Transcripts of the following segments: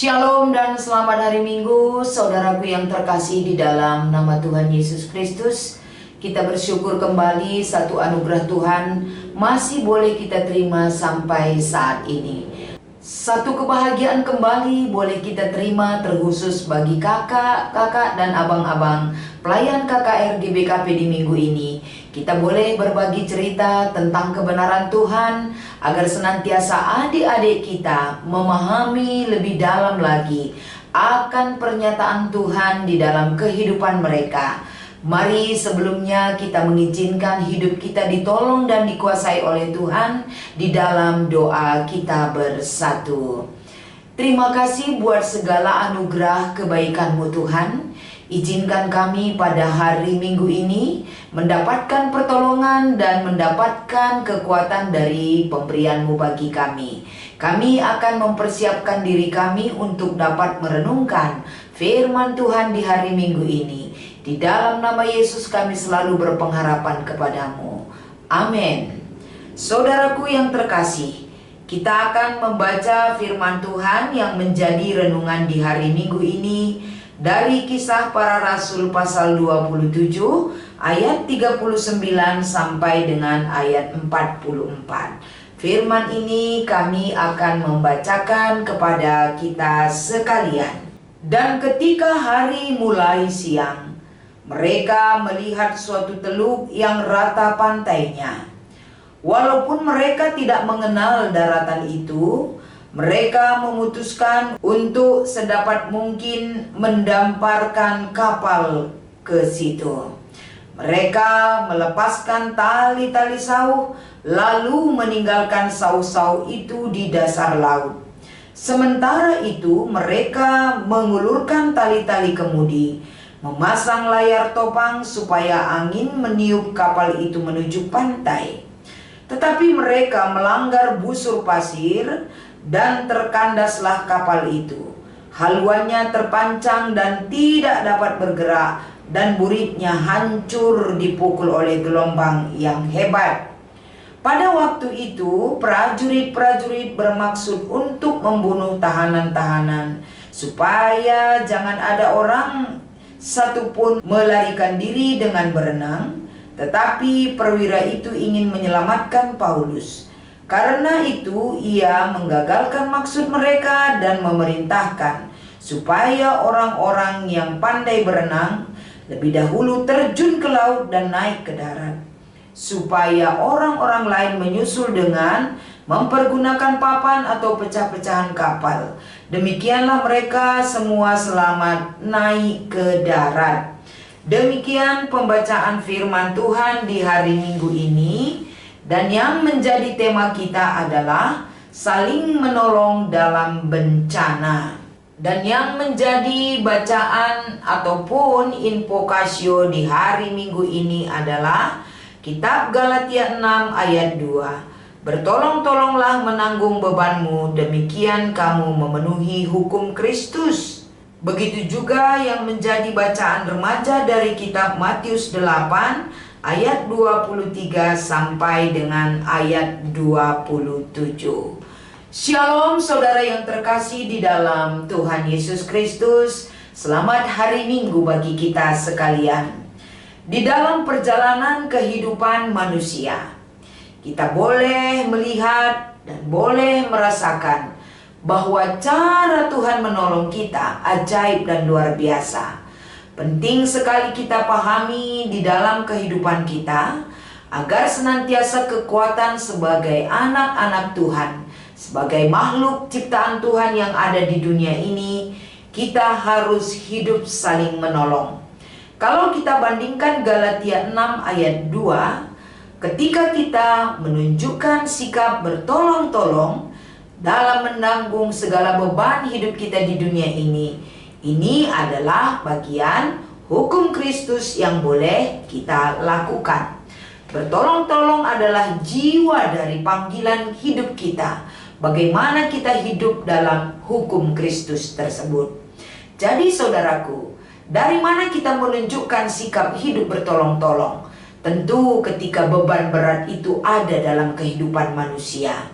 Shalom dan selamat hari Minggu, saudaraku yang terkasih di dalam nama Tuhan Yesus Kristus. Kita bersyukur kembali satu anugerah Tuhan masih boleh kita terima sampai saat ini. Satu kebahagiaan kembali boleh kita terima terkhusus bagi kakak dan abang-abang pelayan KKR di BKP di minggu ini. Kita boleh berbagi cerita tentang kebenaran Tuhan agar senantiasa adik-adik kita memahami lebih dalam lagi akan pernyataan Tuhan di dalam kehidupan mereka. Mari sebelumnya kita mengizinkan hidup kita ditolong dan dikuasai oleh Tuhan di dalam doa kita bersatu. Terima kasih buat segala anugerah kebaikan-Mu Tuhan. Izinkan kami pada hari Minggu ini mendapatkan pertolongan dan mendapatkan kekuatan dari pemberian-Mu bagi kami. Kami akan mempersiapkan diri kami untuk dapat merenungkan firman Tuhan di hari Minggu ini. Di dalam nama Yesus kami selalu berpengharapan kepadamu. Amin. Saudaraku yang terkasih, kita akan membaca firman Tuhan yang menjadi renungan di hari Minggu ini dari Kisah Para Rasul pasal 27 ayat 39 sampai dengan ayat 44. Firman ini kami akan membacakan kepada kita sekalian. Dan ketika hari mulai siang, mereka melihat suatu teluk yang rata pantainya. Walaupun mereka tidak mengenal daratan itu, mereka memutuskan untuk sedapat mungkin mendamparkan kapal ke situ. Mereka melepaskan tali-tali sauh, lalu meninggalkan sauh-sauh itu di dasar laut. Sementara itu mereka mengulurkan tali-tali kemudi, memasang layar topang supaya angin meniup kapal itu menuju pantai. Tetapi mereka melanggar busur pasir dan terkandaslah kapal itu. Haluannya terpancang dan tidak dapat bergerak, dan buritnya hancur dipukul oleh gelombang yang hebat. Pada waktu itu prajurit-prajurit bermaksud untuk membunuh tahanan-tahanan, supaya jangan ada orang satupun melarikan diri dengan berenang. Tetapi perwira itu ingin menyelamatkan Paulus. Karena itu ia menggagalkan maksud mereka dan memerintahkan supaya orang-orang yang pandai berenang lebih dahulu terjun ke laut dan naik ke darat, supaya orang-orang lain menyusul dengan mempergunakan papan atau pecah-pecahan kapal. Demikianlah mereka semua selamat naik ke darat. Demikian pembacaan firman Tuhan di hari Minggu ini, dan yang menjadi tema kita adalah saling menolong dalam bencana. Dan yang menjadi bacaan ataupun invokasio di hari Minggu ini adalah Kitab Galatia 6 ayat 2. Bertolong-tolonglah menanggung bebanmu, demikian kamu memenuhi hukum Kristus. Begitu juga yang menjadi bacaan remaja dari kitab Matius 8 ayat 23 sampai dengan ayat 27. Shalom saudara yang terkasih di dalam Tuhan Yesus Kristus. Selamat hari Minggu bagi kita sekalian. Di dalam perjalanan kehidupan manusia, kita boleh melihat dan boleh merasakan bahwa cara Tuhan menolong kita ajaib dan luar biasa. Penting sekali kita pahami di dalam kehidupan kita agar senantiasa kekuatan sebagai anak-anak Tuhan, sebagai makhluk ciptaan Tuhan yang ada di dunia ini, kita harus hidup saling menolong. Kalau kita bandingkan Galatia 6 ayat 2, ketika kita menunjukkan sikap bertolong-tolong dalam menanggung segala beban hidup kita di dunia ini adalah bagian hukum Kristus yang boleh kita lakukan. Bertolong-tolong adalah jiwa dari panggilan hidup kita. Bagaimana kita hidup dalam hukum Kristus tersebut. Jadi saudaraku, dari mana kita menunjukkan sikap hidup bertolong-tolong? Tentu ketika beban berat itu ada dalam kehidupan manusia.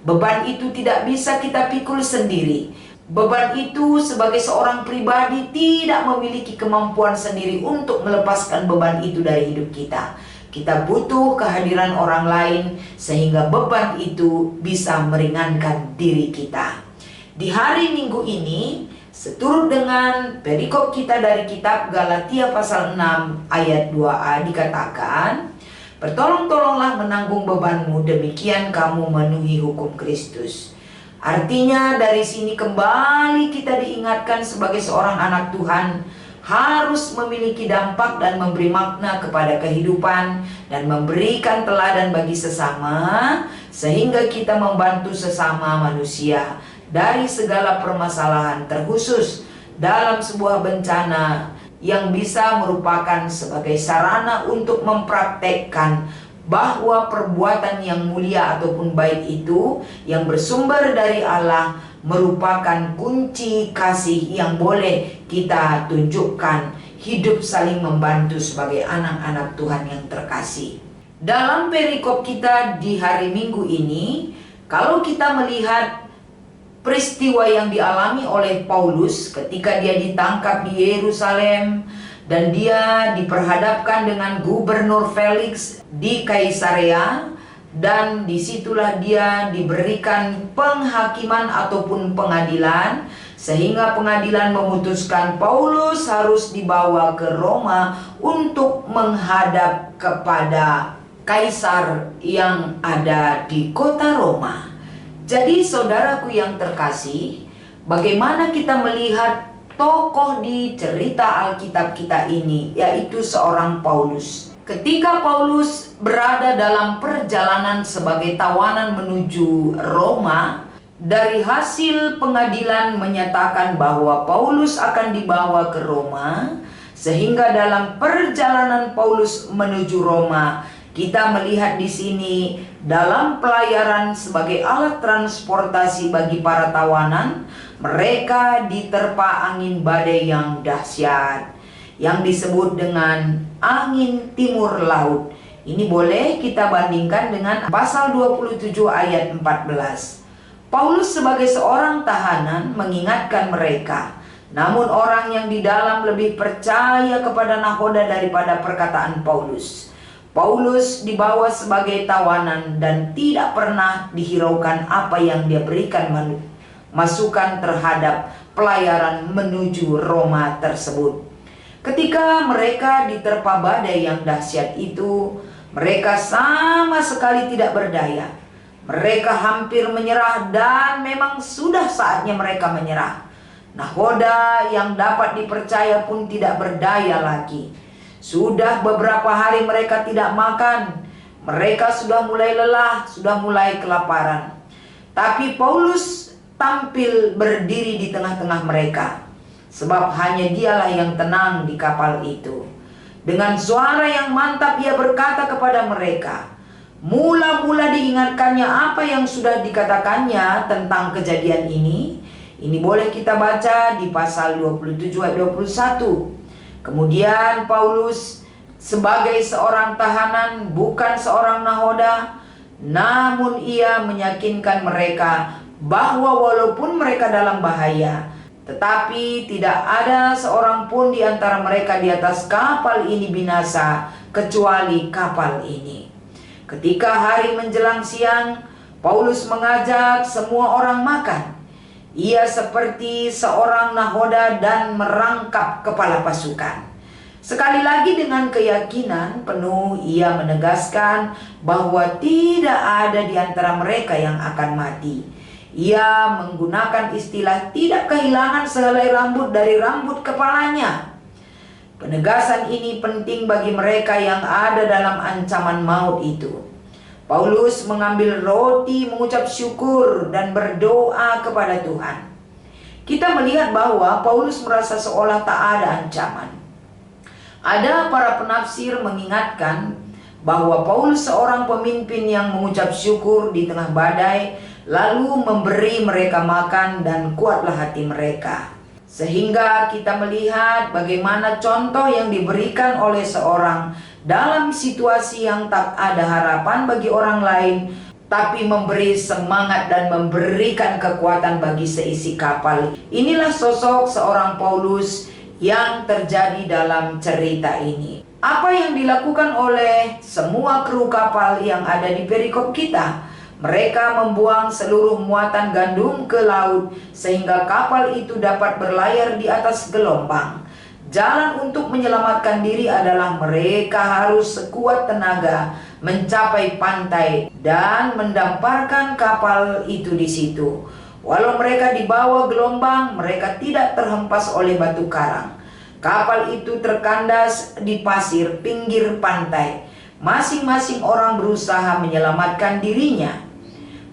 Beban itu tidak bisa kita pikul sendiri. Beban itu sebagai seorang pribadi tidak memiliki kemampuan sendiri untuk melepaskan beban itu dari hidup kita. Kita butuh kehadiran orang lain sehingga beban itu bisa meringankan diri kita. Di hari Minggu ini, seturut dengan perikop kita dari kitab Galatia pasal 6 ayat 2a dikatakan, "Bertolong-tolonglah menanggung bebanmu, demikian kamu memenuhi hukum Kristus." Artinya dari sini kembali kita diingatkan sebagai seorang anak Tuhan harus memiliki dampak dan memberi makna kepada kehidupan dan memberikan teladan bagi sesama, sehingga kita membantu sesama manusia dari segala permasalahan, terkhusus dalam sebuah bencana yang bisa merupakan sebagai sarana untuk mempraktekkan bahwa perbuatan yang mulia ataupun baik itu yang bersumber dari Allah merupakan kunci kasih yang boleh kita tunjukkan, hidup saling membantu sebagai anak-anak Tuhan yang terkasih. Dalam perikop kita di hari Minggu ini, kalau kita melihat peristiwa yang dialami oleh Paulus ketika dia ditangkap di Yerusalem dan dia diperhadapkan dengan Gubernur Felix di Kaisarea, dan disitulah dia diberikan penghakiman ataupun pengadilan, sehingga pengadilan memutuskan Paulus harus dibawa ke Roma untuk menghadap kepada Kaisar yang ada di kota Roma. Jadi saudaraku yang terkasih, bagaimana kita melihat tokoh di cerita Alkitab kita ini, yaitu seorang Paulus. Ketika Paulus berada dalam perjalanan sebagai tawanan menuju Roma, dari hasil pengadilan menyatakan bahwa Paulus akan dibawa ke Roma, sehingga dalam perjalanan Paulus menuju Roma, kita melihat di sini dalam pelayaran sebagai alat transportasi bagi para tawanan, mereka diterpa angin badai yang dahsyat yang disebut dengan angin timur laut. Ini boleh kita bandingkan dengan pasal 27 ayat 14. Paulus sebagai seorang tahanan mengingatkan mereka, namun orang yang di dalam lebih percaya kepada nahoda daripada perkataan Paulus. Paulus dibawa sebagai tawanan dan tidak pernah dihiraukan apa yang dia berikan masukan terhadap pelayaran menuju Roma tersebut. Ketika mereka diterpa badai yang dahsyat itu, mereka sama sekali tidak berdaya. Mereka hampir menyerah dan memang sudah saatnya mereka menyerah. Nahoda yang dapat dipercaya pun tidak berdaya lagi. Sudah beberapa hari mereka tidak makan. Mereka sudah mulai lelah, sudah mulai kelaparan. Tapi Paulus tampil berdiri di tengah-tengah mereka, sebab hanya dialah yang tenang di kapal itu. Dengan suara yang mantap ia berkata kepada mereka, mula-mula diingatkannya apa yang sudah dikatakannya tentang kejadian ini. Ini boleh kita baca di pasal 27 ayat 21. Kemudian Paulus sebagai seorang tahanan, bukan seorang nahoda, namun ia meyakinkan mereka bahwa walaupun mereka dalam bahaya, tetapi tidak ada seorang pun di antara mereka di atas kapal ini binasa, kecuali kapal ini. Ketika hari menjelang siang, Paulus mengajak semua orang makan. Ia seperti seorang nahoda dan merangkap kepala pasukan. Sekali lagi dengan keyakinan penuh ia menegaskan bahwa tidak ada di antara mereka yang akan mati. Ia menggunakan istilah tidak kehilangan sehelai rambut dari rambut kepalanya. Penegasan ini penting bagi mereka yang ada dalam ancaman maut itu. Paulus mengambil roti, mengucap syukur dan berdoa kepada Tuhan. Kita melihat bahwa Paulus merasa seolah tak ada ancaman. Ada para penafsir mengingatkan bahwa Paulus seorang pemimpin yang mengucap syukur di tengah badai, lalu memberi mereka makan dan kuatlah hati mereka. Sehingga kita melihat bagaimana contoh yang diberikan oleh seorang dalam situasi yang tak ada harapan bagi orang lain, tapi memberi semangat dan memberikan kekuatan bagi seisi kapal. Inilah sosok seorang Paulus yang terjadi dalam cerita ini. Apa yang dilakukan oleh semua kru kapal yang ada di perikop kita? Mereka membuang seluruh muatan gandum ke laut sehingga kapal itu dapat berlayar di atas gelombang. Jalan untuk menyelamatkan diri adalah mereka harus sekuat tenaga mencapai pantai dan mendamparkan kapal itu di situ. Walau mereka dibawa gelombang, mereka tidak terhempas oleh batu karang. Kapal itu terkandas di pasir pinggir pantai. Masing-masing orang berusaha menyelamatkan dirinya.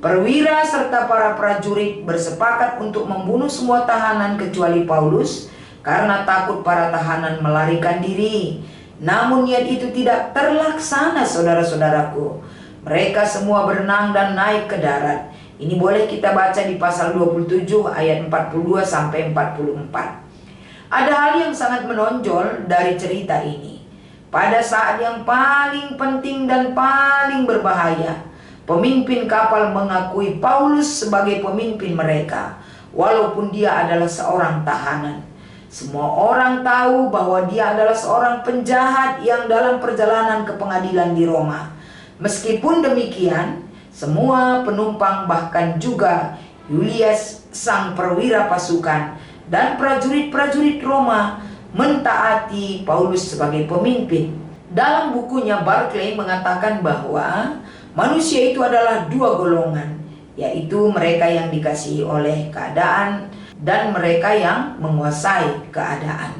Perwira serta para prajurit bersepakat untuk membunuh semua tahanan kecuali Paulus karena takut para tahanan melarikan diri. Namun niat itu tidak terlaksana, saudara-saudaraku. Mereka semua berenang dan naik ke darat. Ini boleh kita baca di pasal 27 ayat 42 sampai 44. Ada hal yang sangat menonjol dari cerita ini. Pada saat yang paling penting dan paling berbahaya, pemimpin kapal mengakui Paulus sebagai pemimpin mereka, walaupun dia adalah seorang tahanan. Semua orang tahu bahwa dia adalah seorang penjahat yang dalam perjalanan ke pengadilan di Roma. Meskipun demikian, semua penumpang bahkan juga Julius sang perwira pasukan dan prajurit-prajurit Roma mentaati Paulus sebagai pemimpin. Dalam bukunya Barclay mengatakan bahwa manusia itu adalah dua golongan, yaitu mereka yang dikasihi oleh keadaan dan mereka yang menguasai keadaan.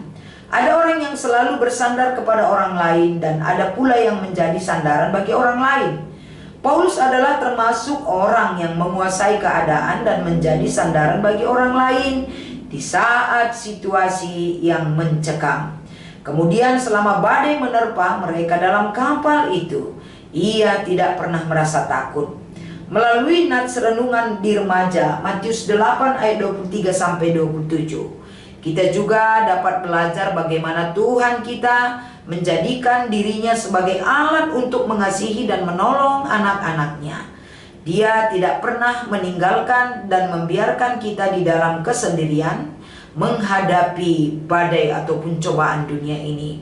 Ada orang yang selalu bersandar kepada orang lain dan ada pula yang menjadi sandaran bagi orang lain. Paulus adalah termasuk orang yang menguasai keadaan dan menjadi sandaran bagi orang lain di saat situasi yang mencekam. Kemudian selama badai menerpa mereka dalam kapal itu, ia tidak pernah merasa takut. Melalui nats renungan di remaja Matius 8 ayat 23 sampai 27, kita juga dapat belajar bagaimana Tuhan kita menjadikan dirinya sebagai alat untuk mengasihi dan menolong anak-anaknya. Dia tidak pernah meninggalkan dan membiarkan kita di dalam kesendirian menghadapi badai ataupun cobaan dunia ini.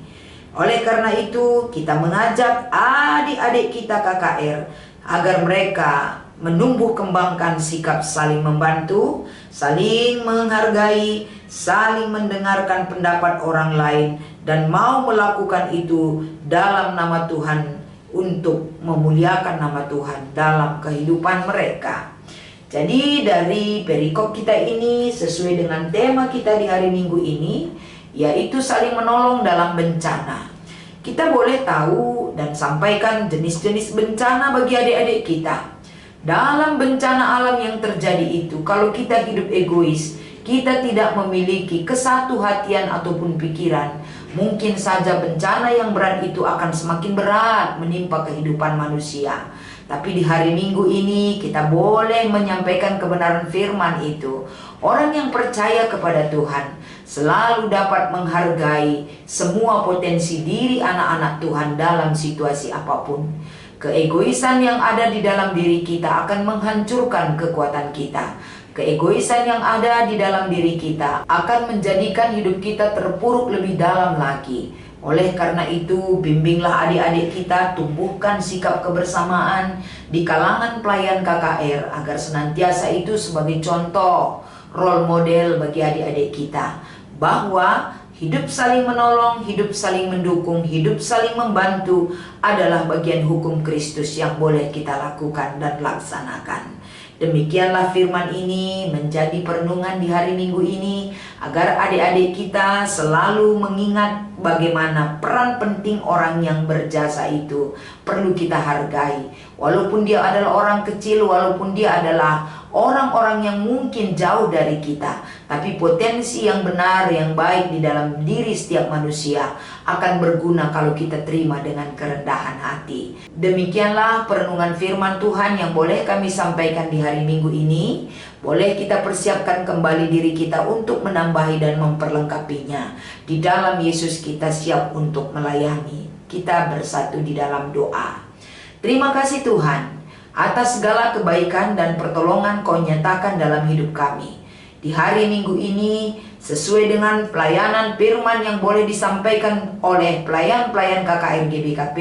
Oleh karena itu, kita mengajak adik-adik kita KKR agar mereka menumbuh kembangkan sikap saling membantu, saling menghargai, saling mendengarkan pendapat orang lain, dan mau melakukan itu dalam nama Tuhan untuk memuliakan nama Tuhan dalam kehidupan mereka. Jadi dari perikop kita ini sesuai dengan tema kita di hari Minggu ini, yaitu saling menolong dalam bencana. Kita boleh tahu dan sampaikan jenis-jenis bencana bagi adik-adik kita. Dalam bencana alam yang terjadi itu, kalau kita hidup egois, kita tidak memiliki kesatuhatian ataupun pikiran, mungkin saja bencana yang berat itu akan semakin berat menimpa kehidupan manusia. Tapi di hari Minggu ini kita boleh menyampaikan kebenaran firman itu. Orang yang percaya kepada Tuhan selalu dapat menghargai semua potensi diri anak-anak Tuhan dalam situasi apapun. Keegoisan yang ada di dalam diri kita akan menghancurkan kekuatan kita. Keegoisan yang ada di dalam diri kita akan menjadikan hidup kita terpuruk lebih dalam lagi. Oleh karena itu, bimbinglah adik-adik kita tumbuhkan sikap kebersamaan di kalangan pelayan KKR agar senantiasa itu sebagai contoh, role model bagi adik-adik kita, bahwa hidup saling menolong, hidup saling mendukung, hidup saling membantu adalah bagian hukum Kristus yang boleh kita lakukan dan laksanakan. Demikianlah firman ini menjadi perenungan di hari Minggu ini, agar adik-adik kita selalu mengingat bagaimana peran penting orang yang berjasa itu perlu kita hargai. Walaupun dia adalah orang kecil, walaupun dia adalah orang-orang yang mungkin jauh dari kita, tapi potensi yang benar, yang baik di dalam diri setiap manusia akan berguna kalau kita terima dengan kerendahan hati. Demikianlah perenungan firman Tuhan yang boleh kami sampaikan di hari Minggu ini. Boleh kita persiapkan kembali diri kita untuk menambahi dan memperlengkapinya. Di dalam Yesus kita siap untuk melayani. Kita bersatu di dalam doa. Terima kasih Tuhan, atas segala kebaikan dan pertolongan Kau nyatakan dalam hidup kami. Di hari Minggu ini, sesuai dengan pelayanan firman yang boleh disampaikan oleh pelayan-pelayan KKR GBKP,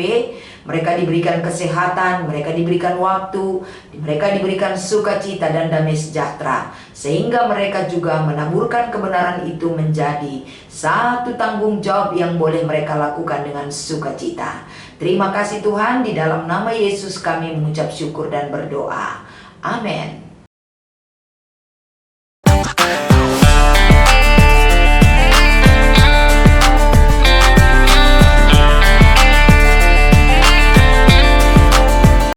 mereka diberikan kesehatan, mereka diberikan waktu, mereka diberikan sukacita dan damai sejahtera, sehingga mereka juga menaburkan kebenaran itu menjadi satu tanggung jawab yang boleh mereka lakukan dengan sukacita. Terima kasih Tuhan, di dalam nama Yesus kami mengucap syukur dan berdoa. Amin.